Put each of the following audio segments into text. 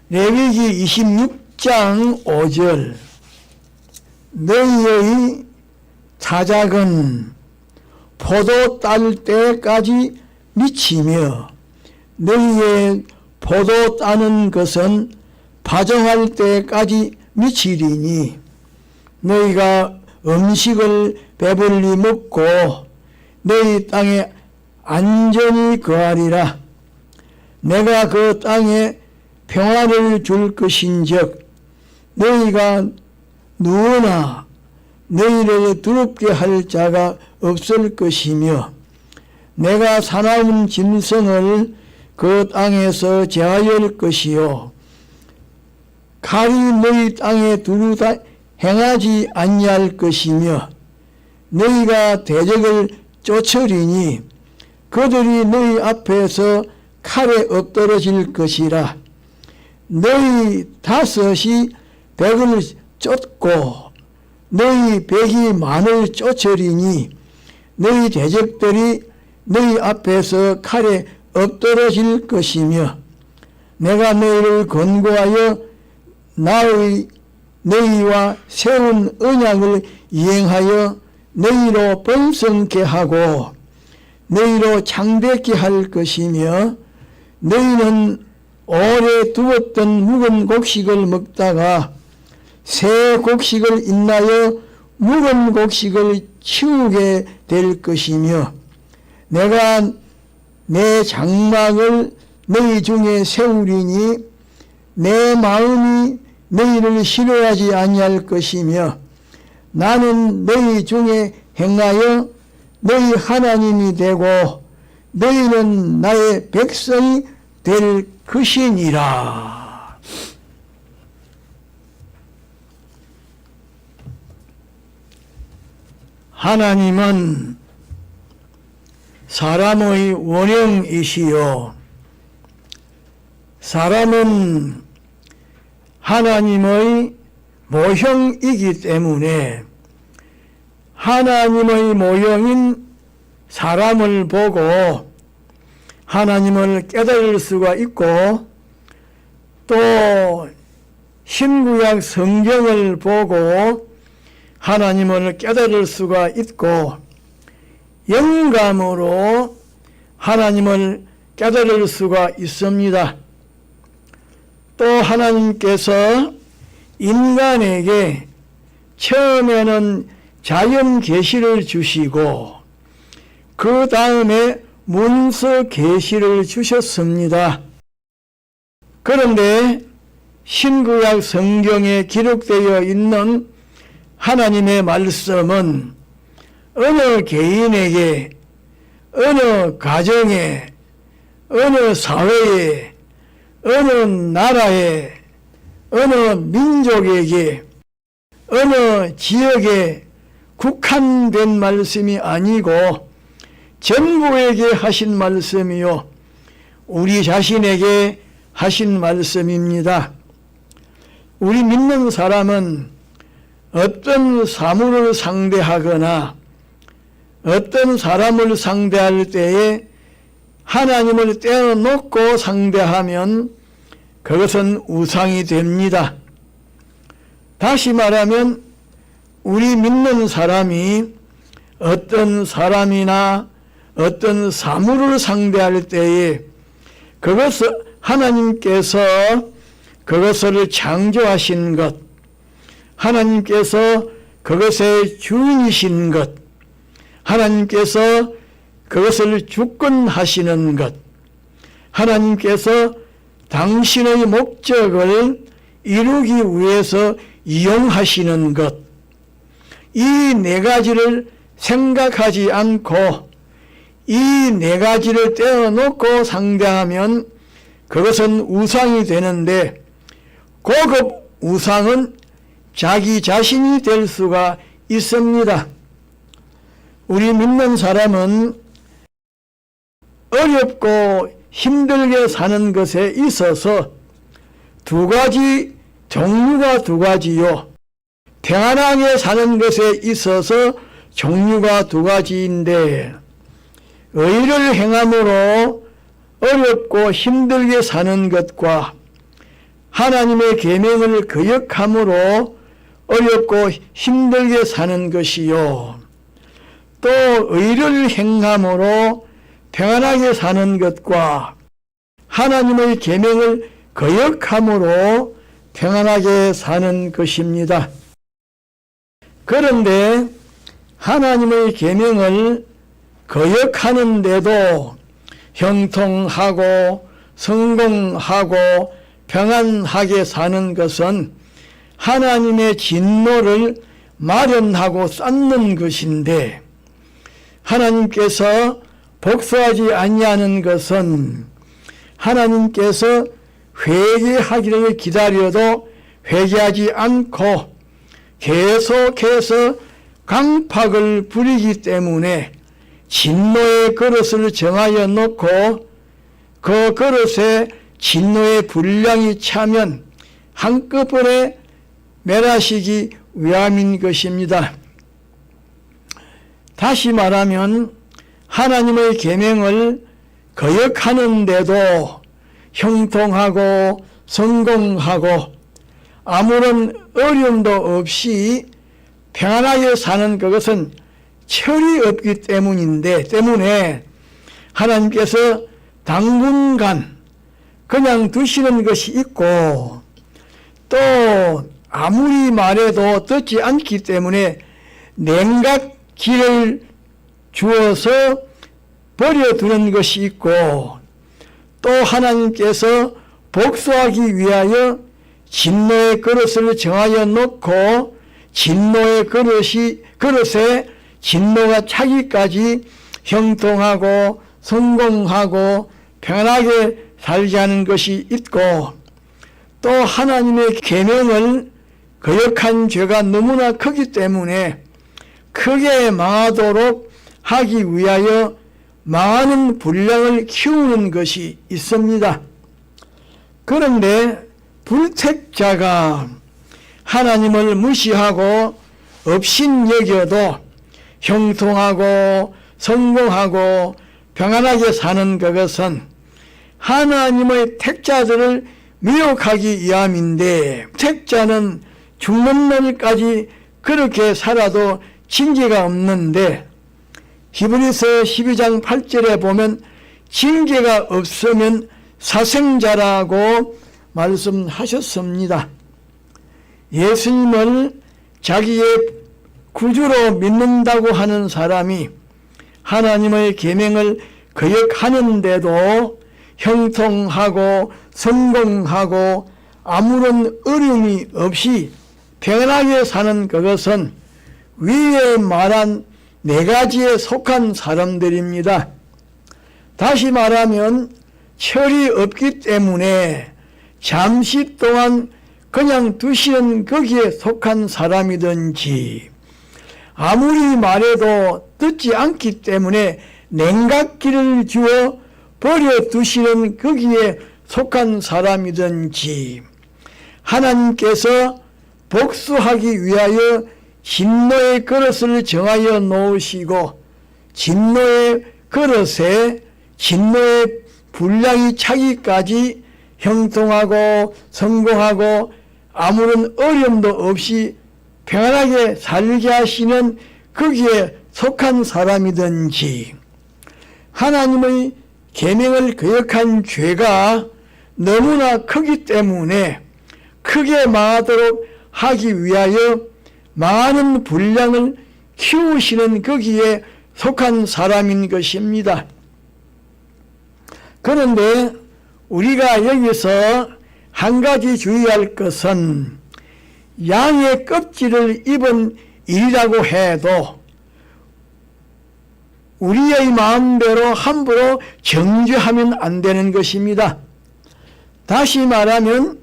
레위기 26장 5절 너희의 타작은 포도 딸 때까지 미치며 너희의 포도 따는 것은 파종할 때까지 미치리니 너희가 음식을 배불리 먹고 너희 땅에 안전히 거하리라. 내가 그 땅에 평화를 줄 것인즉 너희가 누구나 너희를 두렵게 할 자가 없을 것이며 내가 사나운 짐승을 그 땅에서 제하여 것이요 칼이 너희 땅에 두루다 행하지 아니할 것이며 너희가 대적을 쫓으리니 그들이 너희 앞에서 칼에 엎드러질 것이라. 너희 다섯이 백을 쫓고 너희 백이 만을 쫓으리니 너희 대적들이 너희 앞에서 칼에 엎드러질 것이며 내가 너희를 권고하여 나의 너희와 세운 언약을 이행하여 너희로 번성케 하고 너희로 창대케 할 것이며 너희는 오래 두었던 묵은 곡식을 먹다가 새 곡식을 인하여 묵은 곡식을 치우게 될 것이며 내가 내 장막을 너희 중에 세우리니 내 마음이 너희를 싫어하지 아니할 것이며 나는 너희 중에 행하여 너희 하나님이 되고 너희는 나의 백성이 될 것이니라. 하나님은 사람의 원형이시요 사람은 하나님의 모형이기 때문에 하나님의 모형인 사람을 보고 하나님을 깨달을 수가 있고 또 신구약 성경을 보고 하나님을 깨달을 수가 있고 영감으로 하나님을 깨달을 수가 있습니다. 또 하나님께서 인간에게 처음에는 자연 계시를 주시고 그 다음에 문서 계시를 주셨습니다. 그런데 신구약 성경에 기록되어 있는 하나님의 말씀은 어느 개인에게, 어느 가정에, 어느 사회에, 어느 나라에, 어느 민족에게, 어느 지역에 국한된 말씀이 아니고 전부에게 하신 말씀이요 우리 자신에게 하신 말씀입니다. 우리 믿는 사람은 어떤 사물을 상대하거나 어떤 사람을 상대할 때에 하나님을 떼어놓고 상대하면 그것은 우상이 됩니다. 다시 말하면 우리 믿는 사람이 어떤 사람이나 어떤 사물을 상대할 때에 그것을 하나님께서 그것을 창조하신 것, 하나님께서 그것의 주인이신 것, 하나님께서 그것을 주권하시는 것, 하나님께서 당신의 목적을 이루기 위해서 이용하시는 것, 이 네 가지를 생각하지 않고 이 네 가지를 떼어놓고 상대하면 그것은 우상이 되는데 고급 우상은 자기 자신이 될 수가 있습니다. 우리 믿는 사람은 어렵고 힘들게 사는 것에 있어서 두 가지 종류가 두 가지요. 평안하게 사는 것에 있어서 종류가 두 가지인데 의를 행함으로 어렵고 힘들게 사는 것과 하나님의 계명을 거역함으로 어렵고 힘들게 사는 것이요, 또 의를 행함으로 평안하게 사는 것과 하나님의 계명을 거역함으로 평안하게 사는 것입니다. 그런데 하나님의 계명을 거역하는데도 형통하고 성공하고 평안하게 사는 것은 하나님의 진노를 마련하고 쌓는 것인데, 하나님께서 복수하지 아니하는 것은 하나님께서 회개하기를 기다려도 회개하지 않고 계속해서 강팍을 부리기 때문에 진노의 그릇을 정하여 놓고 그 그릇에 진노의 분량이 차면 한꺼번에 멸하시기 위함인 것입니다. 다시 말하면 하나님의 계명을 거역하는데도 형통하고 성공하고 아무런 어려움도 없이 평안하게 사는 그것은 철이 없기 때문에 하나님께서 당분간 그냥 두시는 것이 있고, 또 아무리 말해도 듣지 않기 때문에 냉각기를 주어서 버려두는 것이 있고, 또 하나님께서 복수하기 위하여 진노의 그릇을 정하여 놓고 진노의 그릇에 진노가 차기까지 형통하고 성공하고 평안하게 살게 하는 것이 있고, 또 하나님의 계명을 거역한 죄가 너무나 크기 때문에 크게 망하도록 하기 위하여 망하는 분량을 키우는 것이 있습니다. 그런데 불택자가 하나님을 무시하고 업신여겨도 형통하고 성공하고 평안하게 사는 그것은 하나님의 택자들을 미혹하기 위함인데, 택자는 죽는 날까지 그렇게 살아도 징계가 없는데, 히브리서 12장 8절에 보면 징계가 없으면 사생자라고 말씀하셨습니다. 예수님을 자기의 구주로 믿는다고 하는 사람이 하나님의 계명을 거역하는데도 형통하고 성공하고 아무런 어려움이 없이 평안하게 사는 그것은 위에 말한 네 가지에 속한 사람들입니다. 다시 말하면 철이 없기 때문에 잠시 동안 그냥 두시는 거기에 속한 사람이든지, 아무리 말해도 듣지 않기 때문에 냉각기를 주어 버려두시는 거기에 속한 사람이든지, 하나님께서 복수하기 위하여 진노의 그릇을 정하여 놓으시고 진노의 그릇에 진노의 분량이 차기까지 형통하고 성공하고 아무런 어려움도 없이 평안하게 살게 하시는 거기에 속한 사람이든지, 하나님의 계명을 거역한 죄가 너무나 크기 때문에 크게 망하도록 하기 위하여 망하는 분량을 키우시는 거기에 속한 사람인 것입니다. 그런데 우리가 여기서 한 가지 주의할 것은, 양의 껍질을 입은 일이라고 해도 우리의 마음대로 함부로 정죄하면 안 되는 것입니다. 다시 말하면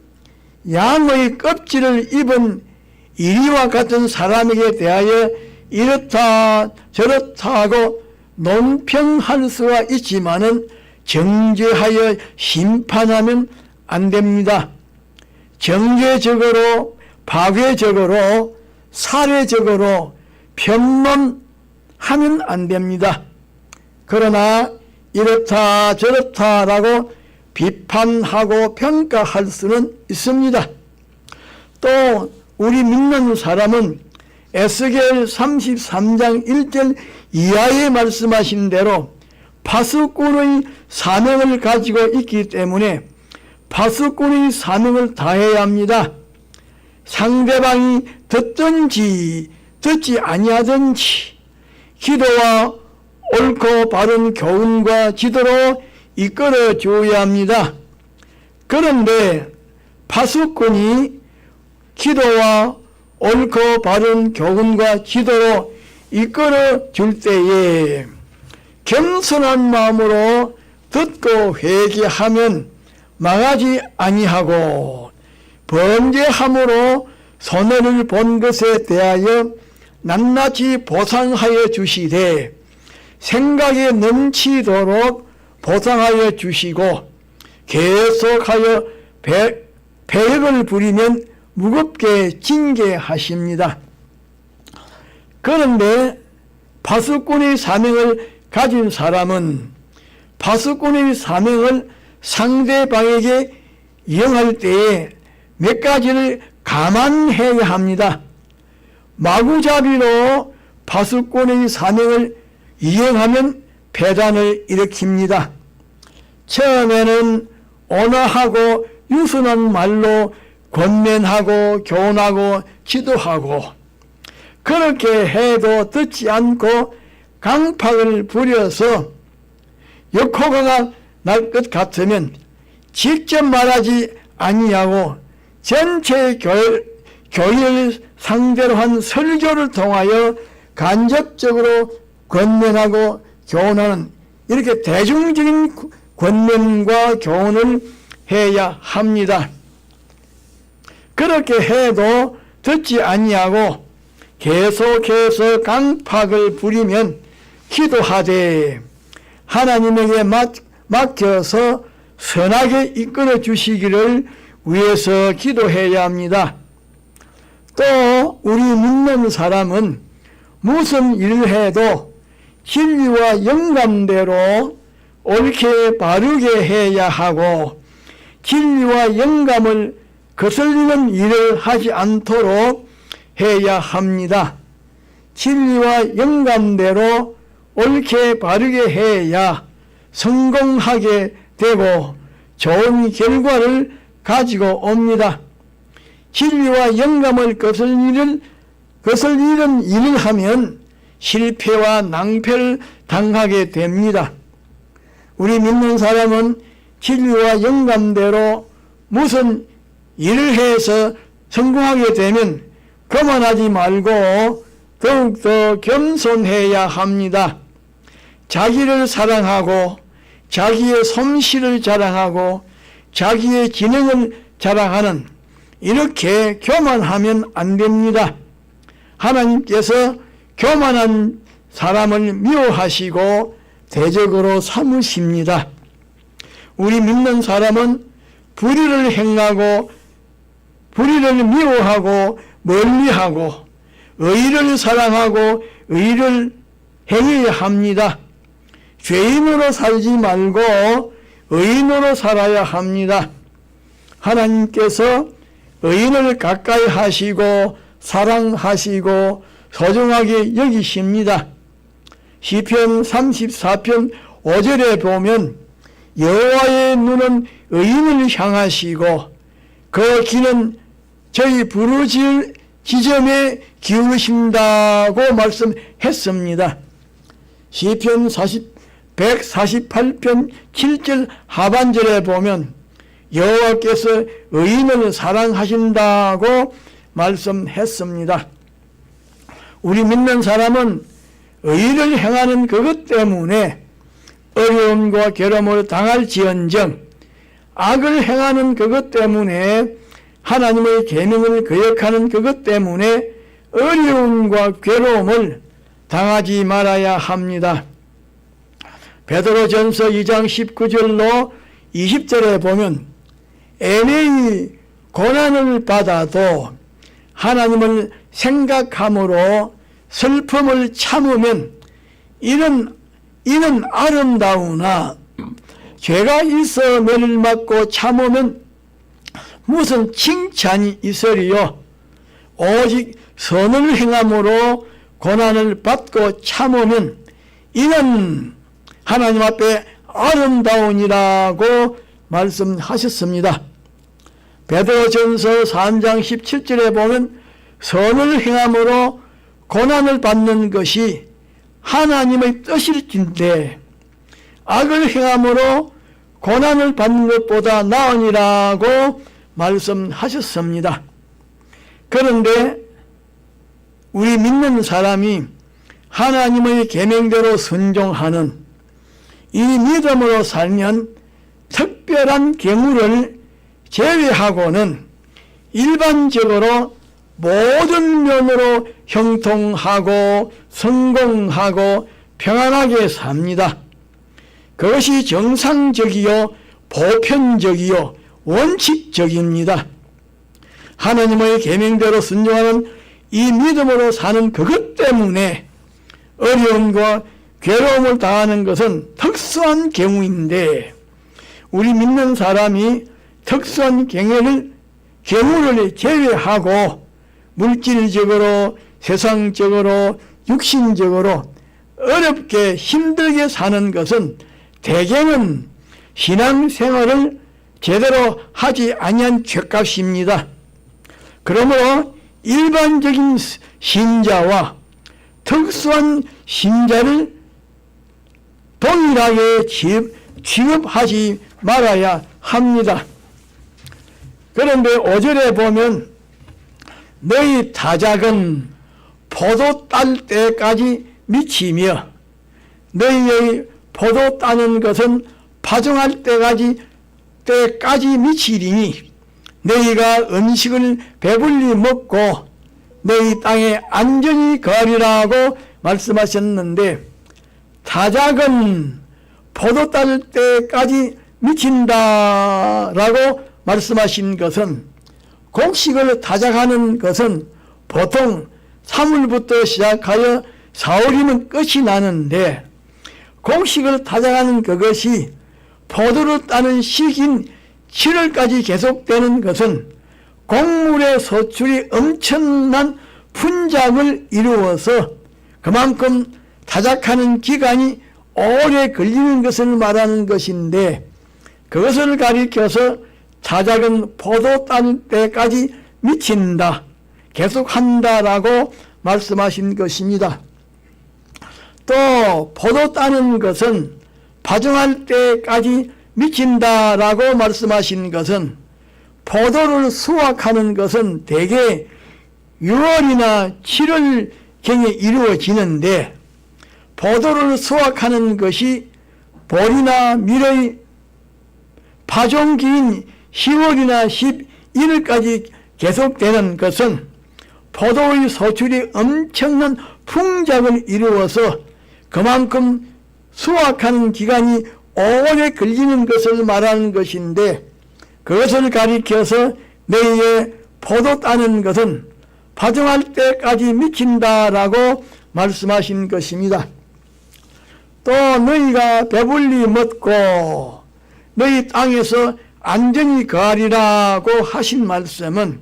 양의 껍질을 입은 이리와 같은 사람에게 대하여 이렇다 저렇다 하고 논평할 수가 있지만은 정죄하여 심판하면 안 됩니다. 정죄적으로, 파괴적으로, 살해적으로 변론하면 안 됩니다. 그러나 이렇다 저렇다라고 비판하고 평가할 수는 있습니다. 또 우리 믿는 사람은 에스겔 33장 1절 이하에 말씀하신 대로 파수꾼의 사명을 가지고 있기 때문에 파수꾼의 사명을 다해야 합니다. 상대방이 듣든지 듣지 아니하든지 기도와 옳고 바른 교훈과 지도로 이끌어 줘야 합니다. 그런데 파수꾼이 기도와 옳고 바른 교훈과 지도로 이끌어 줄 때에 겸손한 마음으로 듣고 회개하면 망하지 아니하고 범죄함으로 손해를 본 것에 대하여 낱낱이 보상하여 주시되 생각에 넘치도록 보상하여 주시고 계속하여 배역을 부리면 무겁게 징계하십니다. 그런데 파수꾼의 사명을 가진 사람은 파수꾼의 사명을 상대방에게 이용할 때에 몇 가지를 감안해야 합니다. 마구잡이로 파수꾼의 사명을 이용하면 폐단을 일으킵니다. 처음에는 온화하고 유순한 말로 권면하고 교훈하고 지도하고 그렇게 해도 듣지 않고 강팍을 부려서 역효과가 날 것 같으면 직접 말하지 아니하고 전체 교회를 상대로 한 설교를 통하여 간접적으로 권면하고 교훈하는 이렇게 대중적인 권면과 교훈을 해야 합니다. 그렇게 해도 듣지 아니하고 계속해서 강팍을 부리면 기도하되 하나님에게 맡겨서 선하게 이끌어 주시기를 위해서 기도해야 합니다. 또 우리 믿는 사람은 무슨 일을 해도 진리와 영감대로 옳게 바르게 해야 하고 진리와 영감을 거슬리는 일을 하지 않도록 해야 합니다. 진리와 영감대로 옳게 바르게 해야 성공하게 되고 좋은 결과를 가지고 옵니다. 진리와 영감을 거슬리는 일을 하면 실패와 낭패를 당하게 됩니다. 우리 믿는 사람은 진리와 영감대로 무슨 일을 해서 성공하게 되면 거만하지 말고 더욱더 겸손해야 합니다. 자기를 사랑하고 자기의 솜씨를 자랑하고 자기의 지능을 자랑하는 이렇게 교만하면 안 됩니다. 하나님께서 교만한 사람을 미워하시고 대적으로 삼으십니다. 우리 믿는 사람은 불의를 행하고 불의를 미워하고 멀리하고 의를 사랑하고 의를 행해야 합니다. 죄인으로 살지 말고 의인으로 살아야 합니다. 하나님께서 의인을 가까이 하시고 사랑하시고 소중하게 여기십니다. 시편 34편 5절에 보면 여호와의 눈은 의인을 향하시고 그 귀는 저희 부르짖을 지점에 기울이신다고 말씀했습니다. 시편 148편 7절 하반절에 보면 여호와께서 의인을 사랑하신다고 말씀했습니다. 우리 믿는 사람은 의를 행하는 그것 때문에 어려움과 괴로움을 당할지언정 악을 행하는 그것 때문에 하나님의 계명을 거역하는 그것 때문에 어려움과 괴로움을 당하지 말아야 합니다. 베드로전서 2장 19절로 20절에 보면 애매히 고난을 받아도 하나님을 생각함으로 슬픔을 참으면 이는 아름다우나 죄가 있어 매를 맞고 참으면 무슨 칭찬이 있으리요. 오직 선을 행함으로 고난을 받고 참으면 이는 하나님 앞에 아름다우니라고 말씀하셨습니다. 베드로전서 3장 17절에 보면 선을 행함으로 고난을 받는 것이 하나님의 뜻일진데 악을 행함으로 고난을 받는 것보다 나으니라고 말씀하셨습니다. 그런데 우리 믿는 사람이 하나님의 계명대로 순종하는 이 믿음으로 살면 특별한 경우를 제외하고는 일반적으로 모든 면으로 형통하고 성공하고 평안하게 삽니다. 그것이 정상적이요 보편적이요 원칙적입니다. 하나님의 계명대로 순종하는 이 믿음으로 사는 그것 때문에 어려움과 괴로움을 당하는 것은 특수한 경우인데 우리 믿는 사람이 특수한 경우를 제외하고 물질적으로 세상적으로 육신적으로 어렵게 힘들게 사는 것은 대개는 신앙생활을 제대로 하지 아니한 죄값입니다. 그러므로 일반적인 신자와 특수한 신자를 동일하게 취급하지 말아야 합니다. 그런데 5절에 보면 너희 타작은 포도 딸 때까지 미치며 너희의 포도 따는 것은 파종할 때까지 미치리니 너희가 음식을 배불리 먹고 너희 땅에 안전히 거하리라고 말씀하셨는데 타작은 포도 딸 때까지 미친다라고 말씀하신 것은 곡식을 타작하는 것은 보통 3월부터 시작하여 4월이면 끝이 나는데 곡식을 타작하는 그것이 포도를 따는 시기인 7월까지 계속되는 것은 곡물의 소출이 엄청난 분작을 이루어서 그만큼 타작하는 기간이 오래 걸리는 것을 말하는 것인데 그것을 가리켜서 타작은 포도 따는 때까지 미친다, 계속한다라고 말씀하신 것입니다. 또 포도 따는 것은 파종할 때까지 미친다라고 말씀하신 것은 포도를 수확하는 것은 대개 6월이나 7월경에 이루어지는데 포도를 수확하는 것이 볼이나 밀의 파종기인 10월이나 11월까지 계속되는 것은 포도의 소출이 엄청난 풍작을 이루어서 그만큼 수확하는 기간이 오래 걸리는 것을 말하는 것인데 그것을 가리켜서 너희의 포도 따는 것은 파종할 때까지 미친다라고 말씀하신 것입니다. 또 너희가 배불리 먹고 너희 땅에서 안전히 거하리라고 하신 말씀은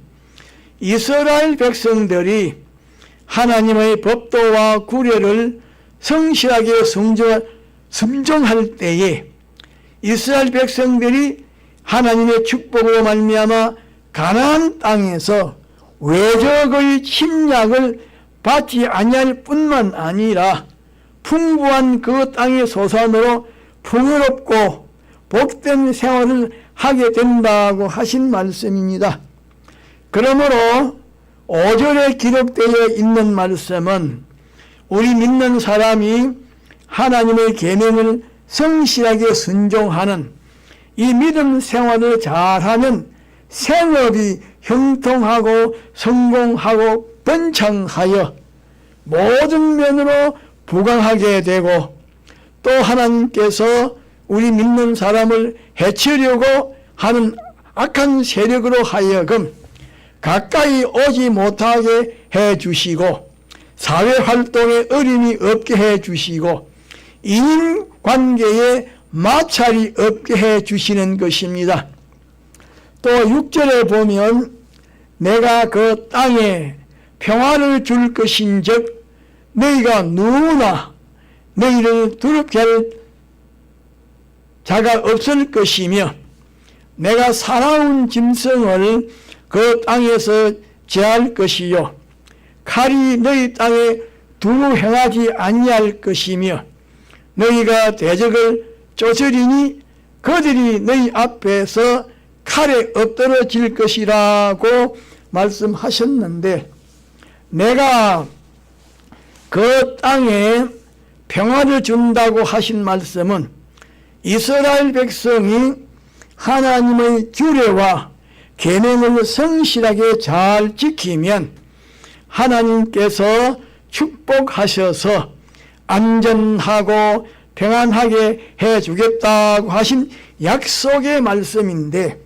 이스라엘 백성들이 하나님의 법도와 구례를 성실하게 순종할 때에 이스라엘 백성들이 하나님의 축복으로 말미암아 가나안 땅에서 외적의 침략을 받지 아니할 뿐만 아니라 풍부한 그 땅의 소산으로 풍요롭고 복된 생활을 하게 된다고 하신 말씀입니다. 그러므로 5절에 기록되어 있는 말씀은 우리 믿는 사람이 하나님의 계명을 성실하게 순종하는 이 믿음 생활을 잘하면 생업이 형통하고 성공하고 번창하여 모든 면으로 부강하게 되고 또 하나님께서 우리 믿는 사람을 해치려고 하는 악한 세력으로 하여금 가까이 오지 못하게 해주시고 사회활동에 어림이 없게 해주시고 인간관계에 마찰이 없게 해 주시는 것입니다. 또 6절에 보면 내가 그 땅에 평화를 줄 것인즉 너희가 누구나 너희를 두렵게 할 자가 없을 것이며 내가 사나운 짐승을 그 땅에서 제할 것이요 칼이 너희 땅에 두루 행하지 아니할 것이며 너희가 대적을 쫓으리니 그들이 너희 앞에서 칼에 엎드러질 것이라고 말씀하셨는데 내가 그 땅에 평화를 준다고 하신 말씀은 이스라엘 백성이 하나님의 규례와 계명을 성실하게 잘 지키면 하나님께서 축복하셔서 안전하고 평안하게 해주겠다고 하신 약속의 말씀인데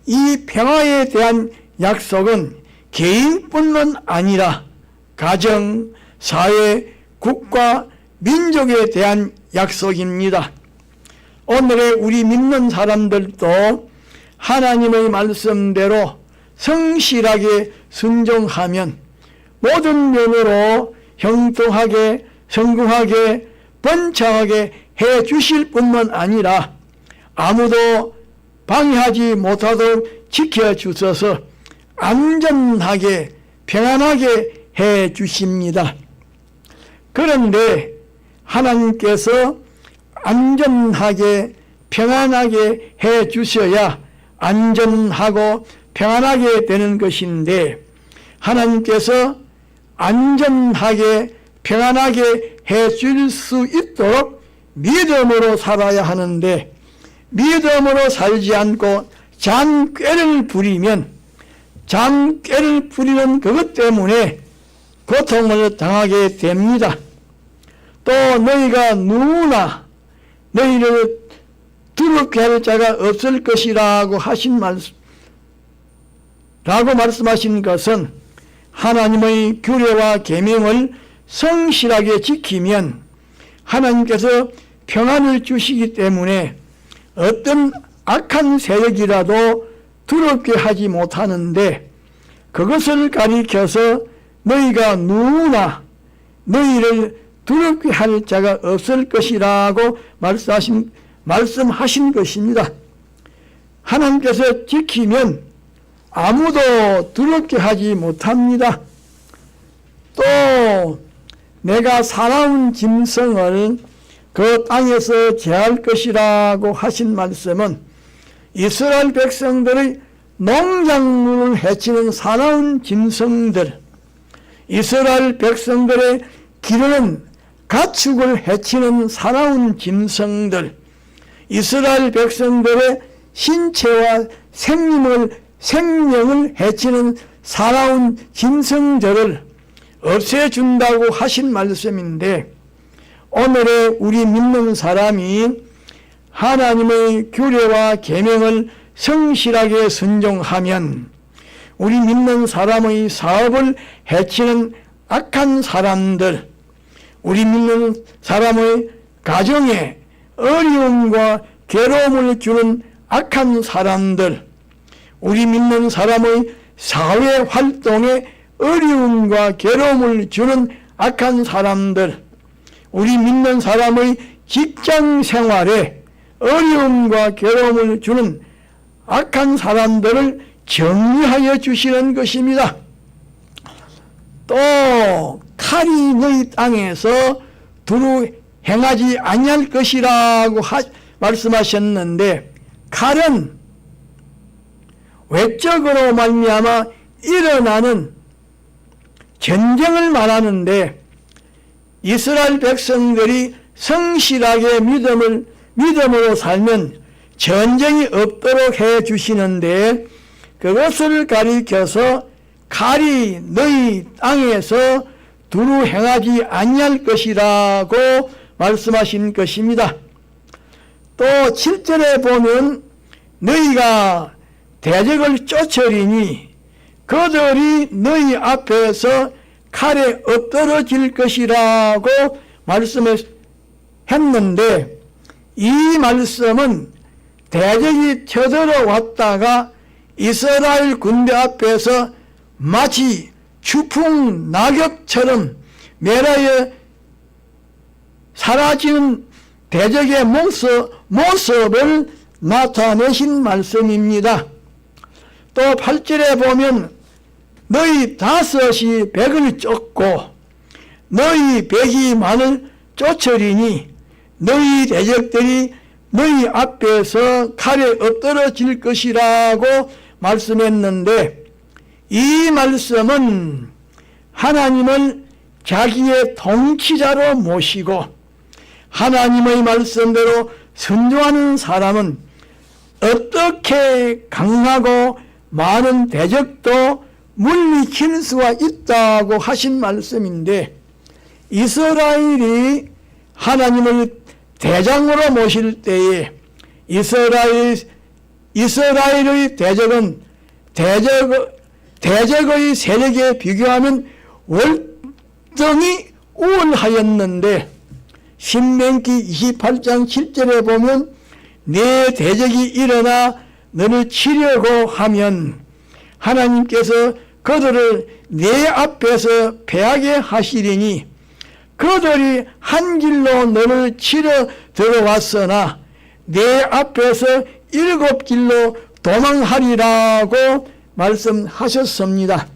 이 평화에 대한 약속은 개인뿐만 아니라 가정, 사회, 국가, 민족에 대한 약속입니다. 오늘의 우리 믿는 사람들도 하나님의 말씀대로 성실하게 순종하면 모든 면으로 형통하게 성공하게 번창하게 해 주실 뿐만 아니라 아무도 방해하지 못하도록 지켜주셔서 안전하게 평안하게 해 주십니다. 그런데 하나님께서 안전하게 평안하게 해 주셔야 안전하고 평안하게 되는 것인데 하나님께서 안전하게 평안하게 해 줄 수 있도록 믿음으로 살아야 하는데 믿음으로 살지 않고 장꾀를 부리면 장꾀를 부리는 그것 때문에 고통을 당하게 됩니다. 또 너희가 누구나 너희를 두렵게 할 자가 없을 것이라고 말씀하신 것은 하나님의 규례와 계명을 성실하게 지키면 하나님께서 평안을 주시기 때문에 어떤 악한 세력이라도 두렵게 하지 못하는데 그것을 가리켜서 너희가 누구나 너희를 두렵게 할 자가 없을 것이라고 말씀하신 것입니다. 하나님께서 지키면 아무도 두렵게 하지 못합니다. 또 내가 사나운 짐승을 그 땅에서 제할 것이라고 하신 말씀은 이스라엘 백성들의 농작물을 해치는 사나운 짐승들, 이스라엘 백성들의 기르는 가축을 해치는 사나운 짐승들, 이스라엘 백성들의 신체와 생명을 해치는 사나운 짐승들을 없애준다고 하신 말씀인데 오늘의 우리 믿는 사람이 하나님의 규례와 계명을 성실하게 순종하면 우리 믿는 사람의 사업을 해치는 악한 사람들, 우리 믿는 사람의 가정에 어려움과 괴로움을 주는 악한 사람들, 우리 믿는 사람의 사회 활동에 어려움과 괴로움을 주는 악한 사람들, 우리 믿는 사람의 직장 생활에 어려움과 괴로움을 주는 악한 사람들을 정리하여 주시는 것입니다. 또 칼이 너희 땅에서 두루 행하지 아니할 것이라고 말씀하셨는데 칼은 외적으로 말미암아 일어나는 전쟁을 말하는데 이스라엘 백성들이 성실하게 믿음으로 살면 전쟁이 없도록 해 주시는데 그것을 가리켜서 칼이 너희 땅에서 두루 행하지 아니할 것이라고 말씀하신 것입니다. 또 7절에 보면 너희가 대적을 쫓으리니 그들이 너희 앞에서 칼에 엎드러질 것이라고 말씀했는데 이 말씀은 대적이 쳐들어왔다가 이스라엘 군대 앞에서 마치 추풍 낙엽처럼 멸하여 사라지는 대적의 모습을 나타내신 말씀입니다. 또 8절에 보면 너희 5이 100을 쫓고 너희 100이 만을 쫓으리니 너희 대적들이 너희 앞에서 칼에 엎드러질 것이라고 말씀했는데, 이 말씀은 하나님을 자기의 통치자로 모시고 하나님의 말씀대로 순종하는 사람은 어떻게 강하고 많은 대적도 물리칠 수가 있다고 하신 말씀인데, 이스라엘이 하나님을 대장으로 모실 때에 이스라엘의 대적은 대적의 세력에 비교하면 월등히 우월하였는데, 신명기 28장 7절에 보면 내 대적이 일어나 너를 치려고 하면 하나님께서 그들을 내 앞에서 패하게 하시리니 그들이 한 길로 너를 치러 들어왔으나 내 앞에서 7길로 도망하리라고 말씀하셨습니다.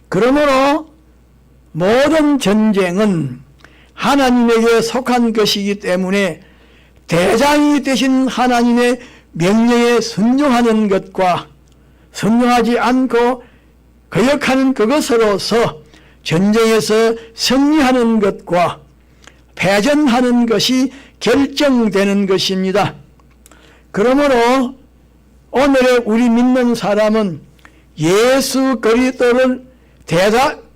그러므로 모든 전쟁은 하나님에게 속한 것이기 때문에 대장이 되신 하나님의 명령에 순종하는 것과 순종하지 않고 거역하는 그것으로서 전쟁에서 승리하는 것과 패전하는 것이 결정되는 것입니다. 그러므로 오늘의 우리 믿는 사람은 예수 그리스도를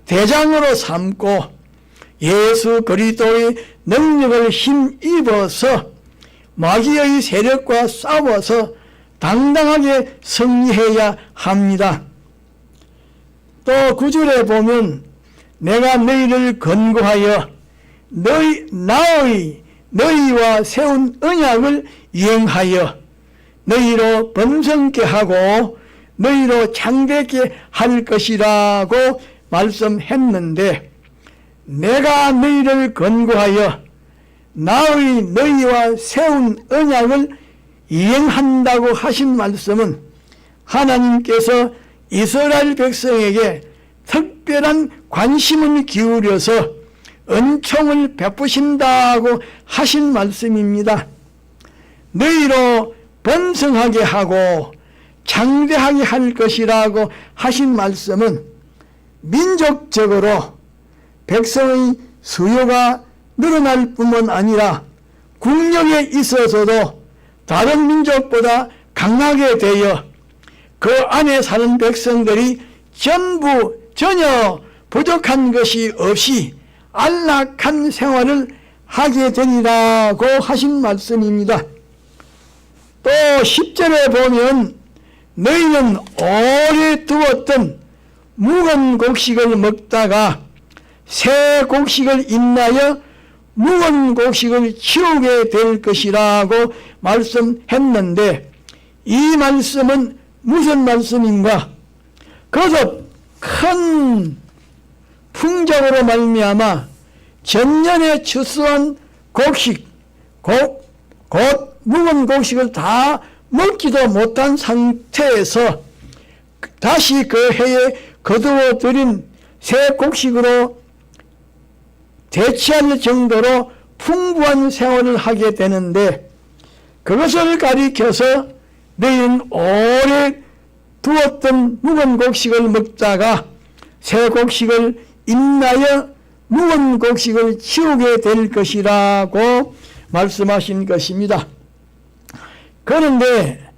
대장으로 삼고 예수 그리스도의 능력을 힘입어서 마귀의 세력과 싸워서 당당하게 승리해야 합니다. 또 9절에 보면 내가 너희를 권고하여 너희와 세운 언약을 이행하여 너희로 번성케 하고 너희로 창대케 할 것이라고 말씀했는데, 내가 너희를 권고하여 너희와 세운 언약을 이행한다고 하신 말씀은 하나님께서 이스라엘 백성에게 특별한 관심을 기울여서 은총을 베푸신다고 하신 말씀입니다. 너희로 번성하게 하고 창대하게 할 것이라고 하신 말씀은 민족적으로 백성의 수요가 늘어날 뿐만 아니라 국력에 있어서도 다른 민족보다 강하게 되어 그 안에 사는 백성들이 전혀 부족한 것이 없이 안락한 생활을 하게 되리라고 하신 말씀입니다. 또 10절에 보면 너희는 오래 두었던 묵은 곡식을 먹다가 새 곡식을 인하여 묵은 곡식을 치우게 될 것이라고 말씀했는데, 이 말씀은 무슨 말씀인가? 거듭 큰 풍족으로 말미암아 전년에 추수한 곡식, 곧 묵은 곡식을 다 먹지도 못한 상태에서 다시 그 해에 거두어 들인 새 곡식으로 대체할 정도로 풍부한 생활을 하게 되는데, 그것을 가리켜서 너희는 오래 두었던 묵은 곡식을 먹다가 새 곡식을 인하여 묵은 곡식을 치우게 될 것이라고 말씀하신 것입니다. 그런데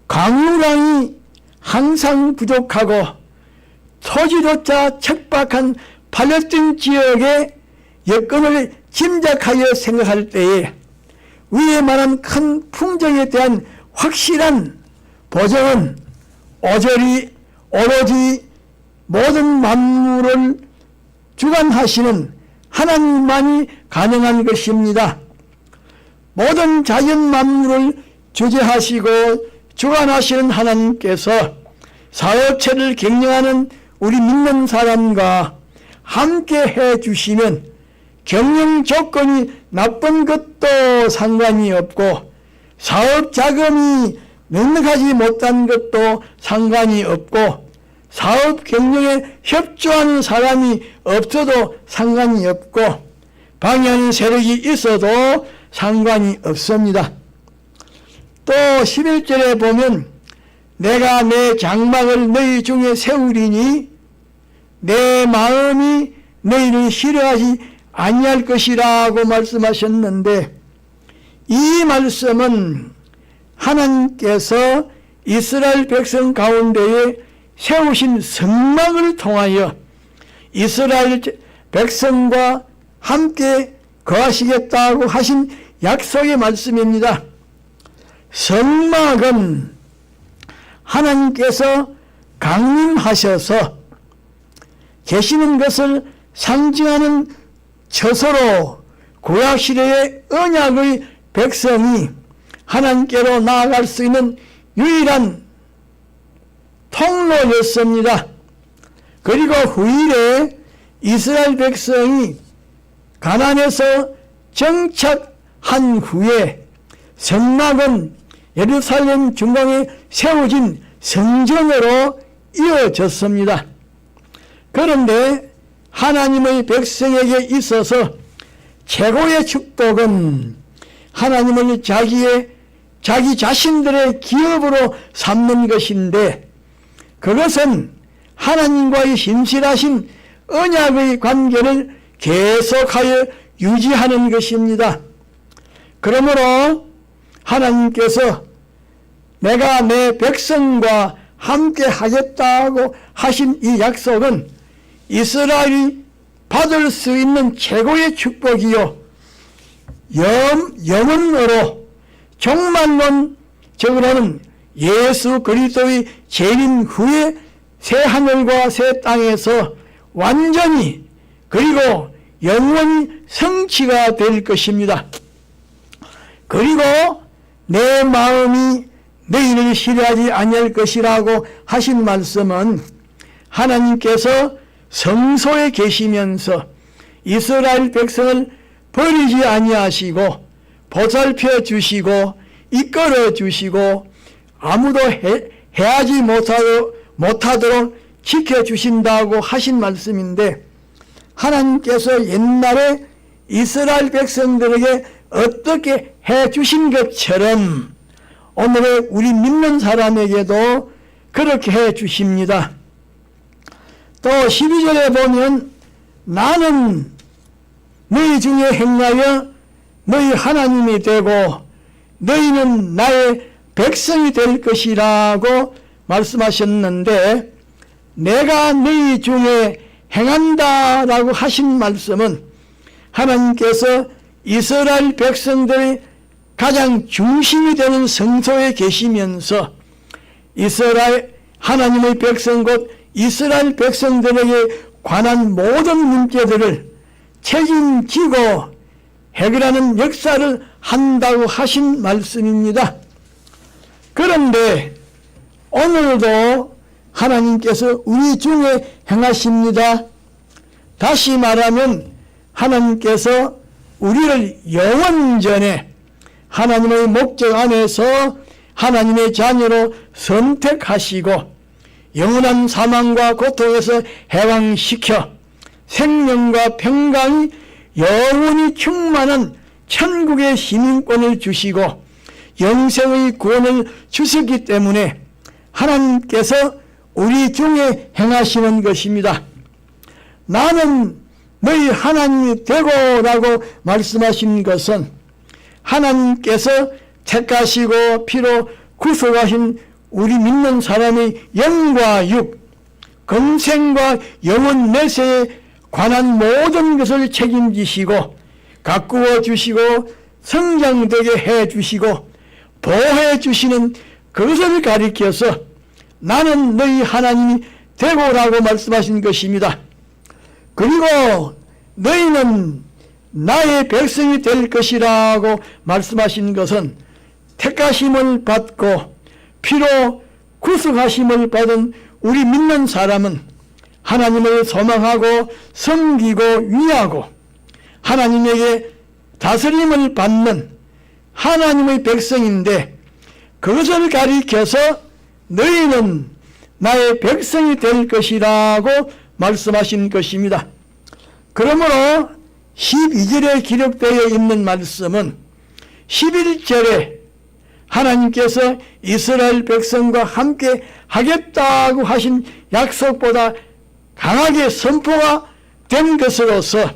강우량이 항상 부족하고 토지조차 척박한 팔레스틴 지역의 여건을 짐작하여 생각할 때에 위에 말한 큰 풍족에 대한 확실한 보장은 오로지 모든 만물을 주관하시는 하나님만이 가능한 것입니다. 모든 자연 만물을 주재하시고 주관하시는 하나님께서 사업체를 경영하는 우리 믿는 사람과 함께 해주시면 경영 조건이 나쁜 것도 상관이 없고 사업 자금이 넉넉하지 못한 것도 상관이 없고 사업 경영에 협조하는 사람이 없어도 상관이 없고 방해하는 세력이 있어도 상관이 없습니다. 또 11절에 보면 내가 내 장막을 너희 중에 세우리니 내 마음이 너희를 싫어하지 아니할 것이라고 말씀하셨는데 이 말씀은 하나님께서 이스라엘 백성 가운데에 세우신 성막을 통하여 이스라엘 백성과 함께 거하시겠다고 하신 약속의 말씀입니다. 성막은 하나님께서 강림하셔서 계시는 것을 상징하는 처소로 구약시대의 언약의 백성이 하나님께로 나아갈 수 있는 유일한 통로였습니다. 그리고 후일에 이스라엘 백성이 가나안에서 정착한 후에 성막은 예루살렘 중앙에 세워진 성전으로 이어졌습니다. 그런데 하나님의 백성에게 있어서 최고의 축복은 하나님을 자기 자신들의 기업으로 삼는 것인데 그것은 하나님과의 신실하신 언약의 관계를 계속하여 유지하는 것입니다. 그러므로 하나님께서 내가 내 백성과 함께 하겠다고 하신 이 약속은 이스라엘이 받을 수 있는 최고의 축복이요 영원으로 종말론적으로는 예수 그리스도의 재림 후에 새 하늘과 새 땅에서 완전히 그리고 영원히 성취가 될 것입니다. 그리고 내 마음이 너희를 싫어하지 아니할 것이라고 하신 말씀은 하나님께서 성소에 계시면서 이스라엘 백성을 버리지 아니하시고 보살펴 주시고 이끌어 주시고 아무도 해하지 못하도록 지켜주신다고 하신 말씀인데 하나님께서 옛날에 이스라엘 백성들에게 어떻게 해주신 것처럼 오늘의 우리 믿는 사람에게도 그렇게 해주십니다. 또 12절에 보면 나는 너희 중에 행하여 너희 하나님이 되고 너희는 나의 백성이 될 것이라고 말씀하셨는데 내가 너희 중에 행한다라고 하신 말씀은 하나님께서 이스라엘 백성들의 가장 중심이 되는 성소에 계시면서 이스라엘 하나님의 백성 곧 이스라엘 백성들에게 관한 모든 문제들을 책임지고 해결하는 역사를 한다고 하신 말씀입니다. 그런데 오늘도 하나님께서 우리 중에 행하십니다. 다시 말하면 하나님께서 우리를 영원전에 하나님의 목적 안에서 하나님의 자녀로 선택하시고 영원한 사망과 고통에서 해방시켜 생명과 평강이 영원히 충만한 천국의 시민권을 주시고 영생의 구원을 주셨기 때문에 하나님께서 우리 중에 행하시는 것입니다. 나는 너희 하나님이 되고라고 말씀하신 것은 하나님께서 택하시고 피로 구속하신 우리 믿는 사람의 영과 육, 금생과 영원 내세에 관한 모든 것을 책임지시고 가꾸어 주시고 성장되게 해 주시고 보호해 주시는 그것을 가리켜서 나는 너희 하나님이 되고라고 말씀하신 것입니다. 그리고 너희는 나의 백성이 될 것이라고 말씀하신 것은 택하심을 받고 피로 구속하심을 받은 우리 믿는 사람은 하나님을 소망하고 섬기고 위하고 하나님에게 다스림을 받는 하나님의 백성인데, 그것을 가리켜서 너희는 나의 백성이 될 것이라고 말씀하신 것입니다. 그러므로 12절에 기록되어 있는 말씀은 11절에 하나님께서 이스라엘 백성과 함께 하겠다고 하신 약속보다 강하게 선포가 된 것으로서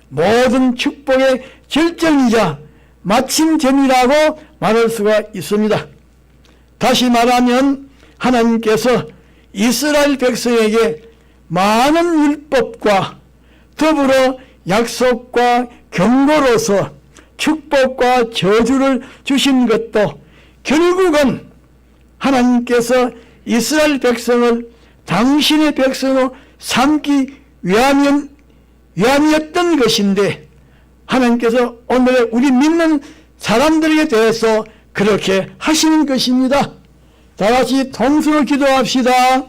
모든 축복의 결정이자 마침점이라고 말할 수가 있습니다. 다시 말하면 하나님께서 이스라엘 백성에게 많은 율법과 더불어 약속과 경고로서 축복과 저주를 주신 것도 결국은 하나님께서 이스라엘 백성을 당신의 백성으로 삼기 위함이었던 것인데, 하나님께서 오늘의 우리 믿는 사람들에게 대해서 그렇게 하시는 것입니다. 다 같이 통성으로 기도합시다.